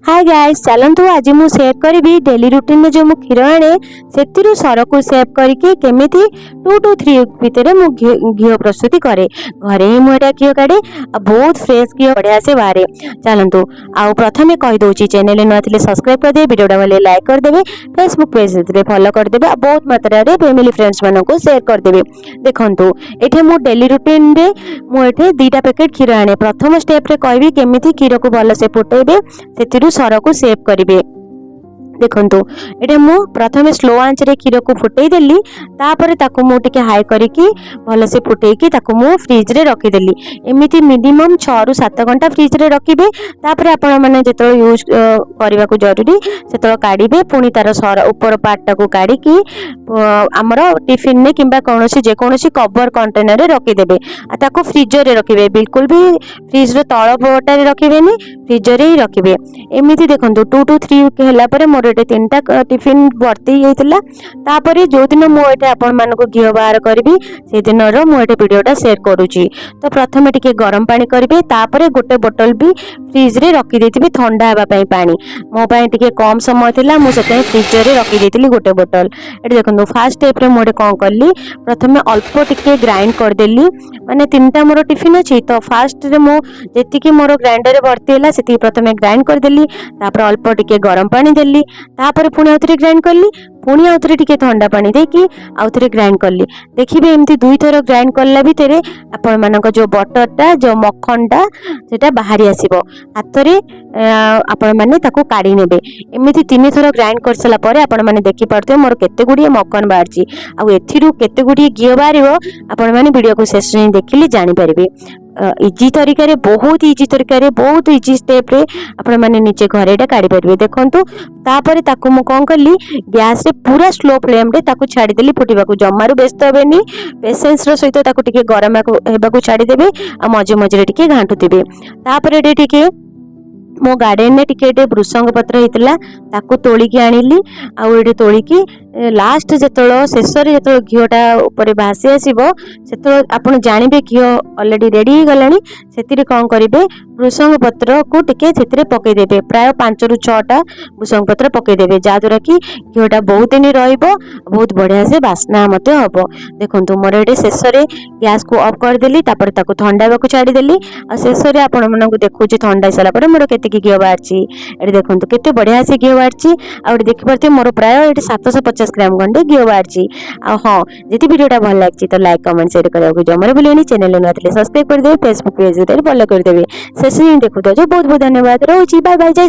Hi guys, चलतु आज मु सेव करी डेली रूटीन में जो मु क्षीर आने से सर को सेव करके केमिति 2 to 3 भितर मु घी प्रस्तुति करे घरे ही मुझे घी काढ़े बहुत फ्रेश घी बढ़िया से बाहर। चलतु आउ प्रथम कही दूसरी चैनल नुआ सब्सक्राइब करदे, वीडियो भले लाइक करदे, फेसबुक पेज फॉलो करदे, बहुत मात्रा फैमिली फ्रेंड्स मानक शेयर करदे। देखंतु एठे मु डेली रूटीन रे मुझे 2टा पैकेट क्षीर आने। प्रथम स्टेप रे कहबी केमिति क्षीर को भल से फुटेबे से सर को सेव करेंगे। देखंतु एटा मु प्रथमे स्लो आंच रे क्षीर को फुटई देली, तापर ताकू मु टिके हाई करिकी भल से फुटई की ताकू मु फ्रिज रे रखी देली। एमिति मिनिमम 6 ରୁ 7 घंटा फ्रिज रे रखिबे। तापर आपण माने जेतो यूज करबा को जरूरी सेतो काढिबे, पुनी तार सर ऊपर पार्ट टाकू काढी की हमर टिफिन में किंबा कोनोसी जे कोनोसी कवर कंटेनर रे रखी देबे। आ ताकू फ्रीजर रे रखिबे, बिल्कुल भी फ्रिज रो तळ पोटा रे रखिबेनी, फ्रीजर रे ही रखिबे। एमिति देखंतु 2 to 3 होला परे मोर एटे 3टा टिफिन भर्ती होइतिला। तापरे जो दिन मु एटे आपण मानको घी बाहर करबी से दिन रो मु एटे वीडियोटा शेयर करूची। तो प्रथमे टिके गरम पानी करबे, तापरे गोटे बोतल भी फ्रिज रे रखी देथिबे ठंडा हेबा पई पानी। मो पई टिके कम समय थिला, मु सेते फ्रिजर रे रखी देथिली गोटे बोतल। एटे देखंतु फर्स्ट स्टेप रे मोडे कोन करली, प्रथमे अल्प टिके ग्राइंड कर देली। माने 3टा मोर टिफिन अछि तो फर्स्ट रे मु जेतिकी मोर ग्राइंडर रे भर्ती होला सेति प्रथमे ग्राइंड कर देली, तापर अल्प टिके गरम पानी देली, तापर पुणी आउथरे ग्राइंड करली, पुणी आउथरे टिके ठंडा पानी देकी आउथरे ग्राइंड करली। देखिबे एमती 2 थर ग्राइंड करला भितरे आपण मानक जो बटरटा जो मक्खनटा सेटा बाहरी आसीबो। हातरे आपण माने ताको काढी नेबे। एमिति 3 थर ग्राइंड कर सला परे आपण माने देखि परते मोर केते गुडी मक्खन बाहरची, आ एथिरु केते गुडी घी बाहरिबो आपण माने वीडियो को शेष रे देखिले जानि परिबे। इजी तरीका रे, बहुत इजी तरीका रे, बहुत इजी स्टेप रे आपण माने नीचे घरे एटा काढी परिबे। देखंतु तापरे ताकू मु कोन करली, गैस रे पूरा स्लो फ्लेम रे ताकू छाडी देली फुटिबा को। जम्मारु व्यस्त हेबेनी, पेशेंस रो सहित ताकू टिके गरम हेबा को छाडी देबे, आ मजे मजे टिके घांटुतिबे। तापरे एटे टिके मो गार्डन ने टिके भृषंग पत्र होता ताकू तोलिकी आनिली। आउ ये तोलिकी लास्ट जो शेष जो घीटा ऊपर भासी आसो से आप जानवे घी अलरेडी रेडी गला। से कौन करेंगे, भृषंग पत्र को टिके पकईदे, प्राय 5 ରୁ 6टा भृषंग पत्र पकईदे, जहाद्वारा कि घीटा बहुत दिन बहुत बढ़िया से बास्ना हम। देखो मोर ये शेष गैस को ऑफ करदेली, ठंडा छाड़देली। शेष में आपण मानक देखो ठंडा सारापर मोर के घी बाहर। देखो केते बढ़िया से घी बाहर। देखिपे मोर प्राय 750 ग्राम खंडे घी बाहर। हाँ, जी वीडियोटा भल लगी तो लाइक कमेंट शेयर करने जमार भूलेनी। चैनल नुआ सब्सक्राइब करदे, फेसबुक पेज फॉलो करदे। शेष देखो बहुत बहुत धन्यवाद। रोची बाय बाय, जय जगन्नाथ।